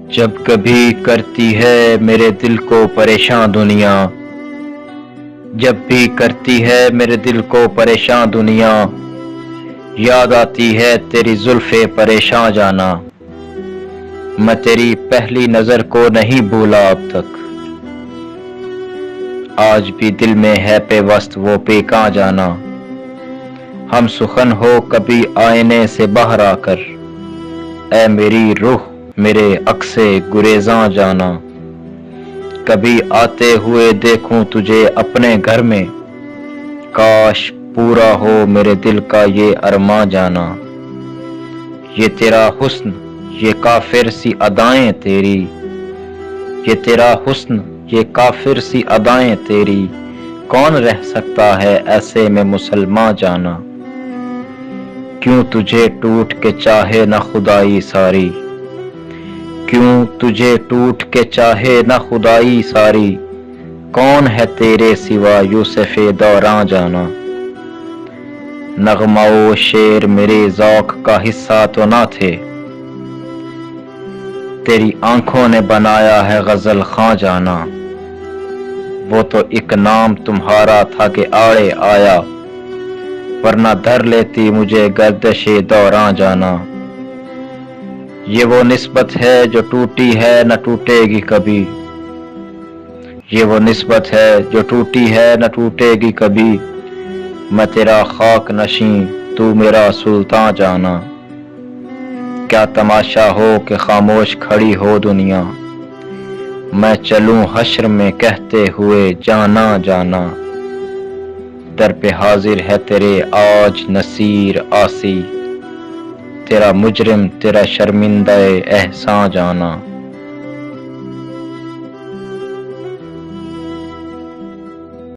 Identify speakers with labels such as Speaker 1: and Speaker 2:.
Speaker 1: جب کبھی کرتی ہے میرے دل کو پریشان دنیا، جب بھی کرتی ہے میرے دل کو پریشان دنیا، یاد آتی ہے تیری زلف پریشان جانا۔ میں تیری پہلی نظر کو نہیں بھولا اب تک، آج بھی دل میں ہے پیوست وہ پیکاں جانا۔ ہم سخن ہو کبھی آئینے سے باہر آ کر، اے میری روح میرے عکس گریزاں جانا۔ کبھی آتے ہوئے دیکھوں تجھے اپنے گھر میں، کاش پورا ہو میرے دل کا یہ ارماں جانا۔ یہ تیرا حسن یہ کافر سی ادائیں تیری، یہ تیرا حسن یہ کافر سی ادائیں تیری، کون رہ سکتا ہے ایسے میں مسلمان جانا۔ کیوں تجھے ٹوٹ کے چاہے نہ خدائی ساری، کیوں تجھے ٹوٹ کے چاہے نہ خدائی ساری، کون ہے تیرے سوا یوسف دوراں جانا۔ نغمہ و شعر میرے ذوق کا حصہ تو نہ تھے، تیری آنکھوں نے بنایا ہے غزل خواں جانا۔ وہ تو ایک نام تمہارا تھا کہ آڑے آیا، ورنہ دھر لیتی مجھے گردش دوراں جانا۔ یہ وہ نسبت ہے جو ٹوٹی ہے نہ ٹوٹے گی کبھی، یہ وہ نسبت ہے جو ٹوٹی ہے نہ ٹوٹے گی کبھی۔ میں تیرا خاک نشیں تو میرا سلطان جانا۔ کیا تماشا ہو کہ خاموش کھڑی ہو دنیا، میں چلوں حشر میں کہتے ہوئے جانا جانا۔ در پہ حاضر ہے تیرے آج نصیر آسی، تیرا مجرم تیرا شرمندہ احسان جانا۔